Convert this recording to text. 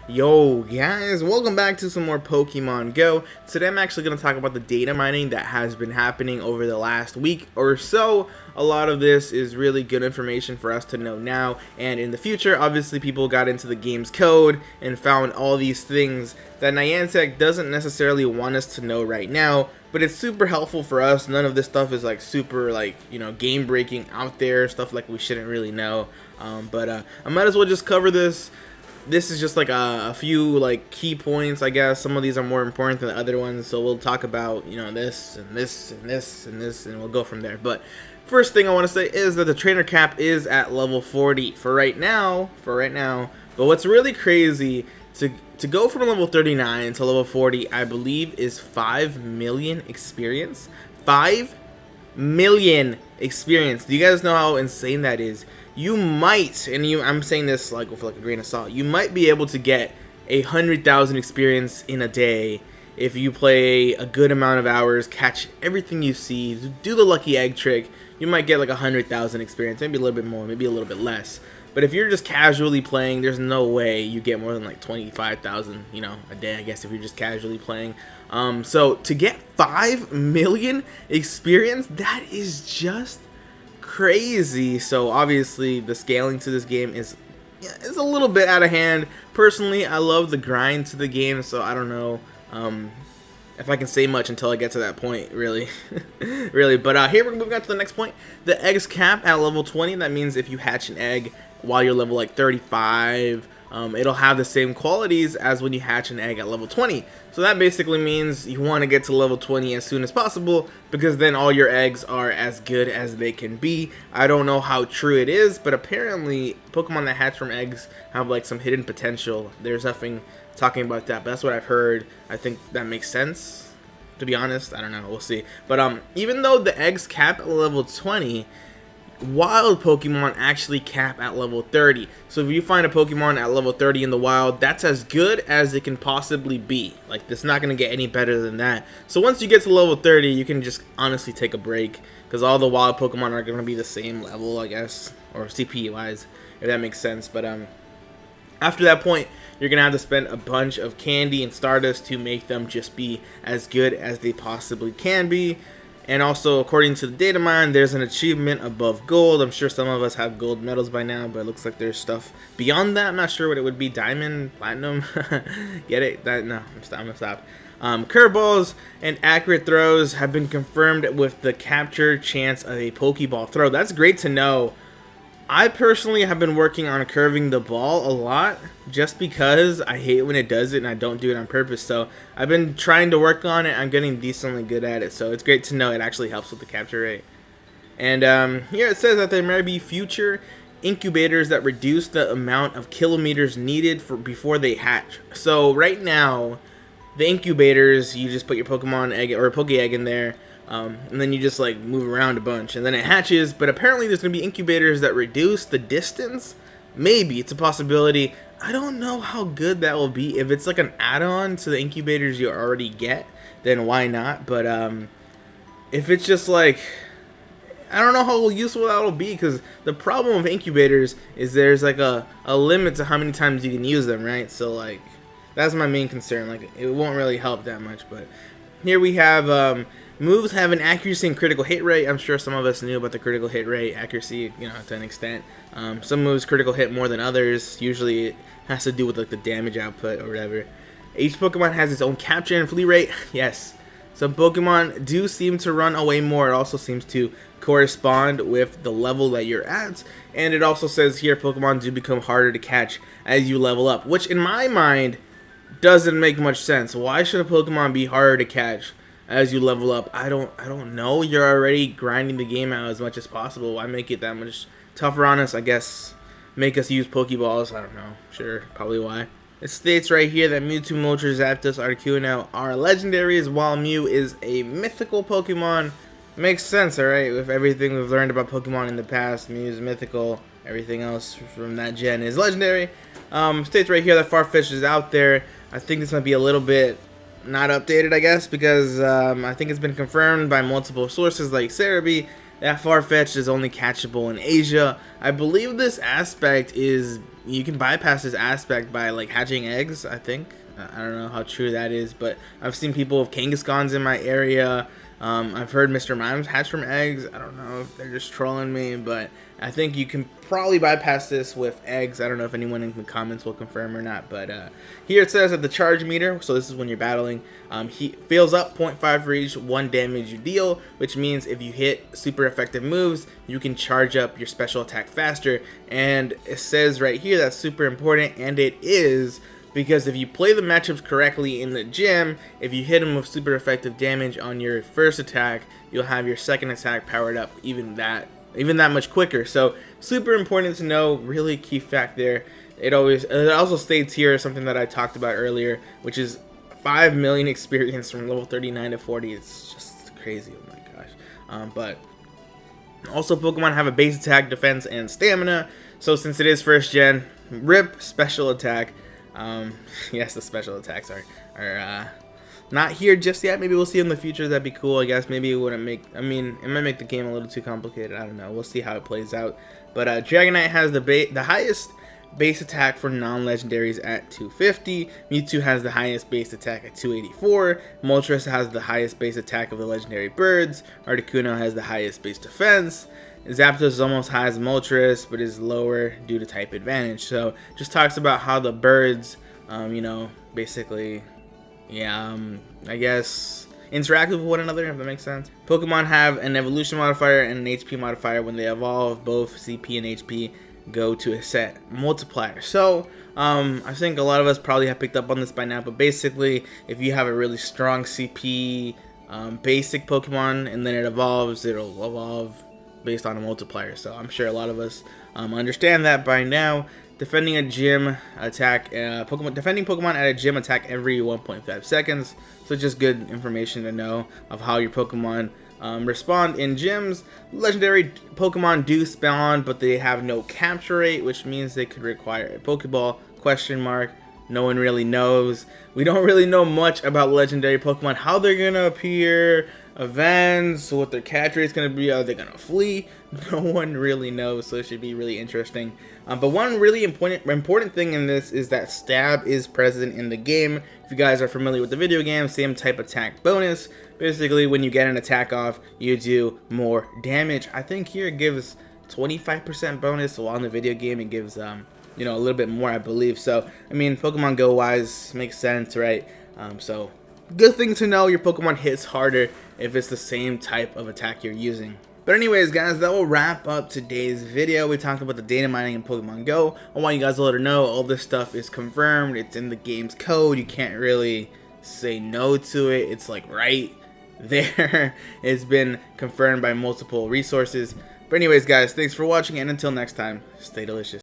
Yo guys, welcome back to some more Pokemon Go. Today I'm actually going to talk about the data mining that has been happening over the last week or so. A lot of this is really good information for us to know now and in the future. Obviously people got into the game's code and found all these things that Niantic doesn't necessarily want us to know right now, but it's super helpful for us. None of this stuff is like super game breaking out there, stuff like we shouldn't really know. But I might as well just cover this. This is just like a few like key points, I guess. Some of these are more important than the other ones, so we'll talk about this and this and this and this, and we'll go from there. But first thing I want to say is that the trainer cap is at level 40 for right now. But what's really crazy to go from level 39 to level 40, I believe, is 5 million experience. 5 million experience. Do you guys know how insane that is? You might, and I'm saying this like with like a grain of salt, you might be able to get 100,000 experience in a day if you play a good amount of hours, catch everything you see, do the lucky egg trick. You might get like 100,000 experience, maybe a little bit more, maybe a little bit less. But if you're just casually playing, there's no way you get more than like 25,000, a day, I guess, if you're just casually playing. So to get 5 million experience, that is just crazy. So obviously the scaling to this game is a little bit out of hand. Personally, I love the grind to the game, so I don't know if I can say much until I get to that point, really. But here we're moving on to the next point. The eggs cap at level 20. That means if you hatch an egg while you're level like 35, it'll have the same qualities as when you hatch an egg at level 20. So that basically means you want to get to level 20 as soon as possible, because then all your eggs are as good as they can be. I don't know how true it is, but apparently Pokemon that hatch from eggs have like some hidden potential. There's nothing talking about that, but that's what I've heard. I think that makes sense, to be honest. I don't know, we'll see. But even though the eggs cap at level 20, wild Pokemon actually cap at level 30. So if you find a Pokemon at level 30 in the wild, that's as good as it can possibly be. Like, it's not going to get any better than that. So once you get to level 30, you can just honestly take a break, because all the wild Pokemon are going to be the same level, I guess, or CP wise, if that makes sense. But after that point, you're going to have to spend a bunch of candy and Stardust to make them just be as good as they possibly can be. And also, according to the data mine, there's an achievement above gold. I'm sure some of us have gold medals by now, but it looks like there's stuff beyond that. I'm not sure what it would be. Diamond? Platinum? Get it? No, I'm gonna stop. Curveballs and accurate throws have been confirmed with the capture chance of a Pokeball throw. That's great to know. I personally have been working on curving the ball a lot, just because I hate when it does it and I don't do it on purpose. So I've been trying to work on it. I'm getting decently good at it, so it's great to know it actually helps with the capture rate. And here it says that there may be future incubators that reduce the amount of kilometers needed before they hatch. So right now, the incubators, you just put your Pokemon egg or Poke egg in there, and then you just like move around a bunch and then it hatches. But apparently there's gonna be incubators that reduce the distance. Maybe it's a possibility. I don't know how good that will be. If it's like an add-on to the incubators you already get, then why not? But if it's just like, I don't know how useful that'll be, because the problem with incubators is there's like a limit to how many times you can use them, right? So like, that's my main concern. Like, it won't really help that much. But here we have moves have an accuracy and critical hit rate. I'm sure some of us knew about the critical hit rate, accuracy, to an extent. Some moves critical hit more than others. Usually it has to do with like the damage output or whatever. Each Pokemon has its own capture and flee rate. Yes. Some Pokemon do seem to run away more. It also seems to correspond with the level that you're at. And it also says here Pokemon do become harder to catch as you level up, which in my mind doesn't make much sense. Why should a Pokemon be harder to catch as you level up? I don't know. You're already grinding the game out as much as possible. Why make it that much tougher on us? I guess make us use Pokeballs. I don't know. Sure, probably why. It states right here that Mewtwo, Moltres, Zapdos, Articuno are legendaries, while Mew is a mythical Pokemon. Makes sense, alright? With everything we've learned about Pokemon in the past, Mew is mythical. Everything else from that gen is legendary. States right here that Farfetch'd is out there. I think this might be a little bit not updated, I guess, because I think it's been confirmed by multiple sources like Cerebi that far-fetched is only catchable in Asia. I believe this aspect is, you can bypass this aspect by like hatching eggs, I think. I don't know how true that is, but I've seen people with Kangaskhan's in my area. I've heard Mr. Mimes hatch from eggs. I don't know if they're just trolling me, but I think you can probably bypass this with eggs. I don't know if anyone in the comments will confirm or not, but here it says that the charge meter, so this is when you're battling, he fills up 0.5 for each 1 damage you deal, which means if you hit super effective moves, you can charge up your special attack faster. And it says right here that's super important, and it is, because if you play the matchups correctly in the gym, if you hit them with super effective damage on your first attack, you'll have your second attack powered up even that much quicker. So super important to know, really key fact there. It also states here something that I talked about earlier, which is 5 million experience from level 39 to 40. It's just crazy, oh my gosh. But also Pokemon have a base attack, defense, and stamina. So since it is first gen, RIP special attack. Yes, the special attacks are not here just yet. Maybe we'll see in the future. That'd be cool, I guess. Maybe it wouldn't make, I mean, it might make the game a little too complicated. I don't know. We'll see how it plays out. But Dragonite has the highest base attack for non-legendaries at 250. Mewtwo has the highest base attack at 284. Moltres has the highest base attack of the legendary birds. Articuno has the highest base defense. Zapdos almost has Moltres, but is lower due to type advantage. So just talks about how the birds, you know, basically, yeah, I guess interact with one another, if that makes sense. Pokemon have an evolution modifier and an HP modifier. When they evolve, both CP and HP go to a set multiplier. So I think a lot of us probably have picked up on this by now, but basically if you have a really strong CP basic Pokemon and then it evolves, it'll evolve based on a multiplier. So I'm sure a lot of us understand that by now. Defending a gym attack, defending Pokemon at a gym attack every 1.5 seconds. So just good information to know of how your Pokemon respond in gyms. Legendary Pokemon do spawn, but they have no capture rate, which means they could require a Pokeball, question mark. No one really knows. We don't really know much about legendary Pokemon, how they're gonna appear, events, what their catch rate is gonna be, are they gonna flee? No one really knows, so it should be really interesting. But one really important thing in this is that stab is present in the game. If you guys are familiar with the video game, same type attack bonus. Basically, when you get an attack off, you do more damage. I think here it gives 25% bonus, while in the video game it gives you know, a little bit more, I believe. So I mean, Pokemon Go wise makes sense, right? So good thing to know, your Pokemon hits harder if it's the same type of attack you're using. But anyways, guys, that will wrap up today's video. We talked about the data mining in Pokemon Go. I want you guys to let her know all this stuff is confirmed. It's in the game's code. You can't really say no to it. It's like right there. It's been confirmed by multiple resources. But anyways, guys, thanks for watching, and until next time, stay delicious.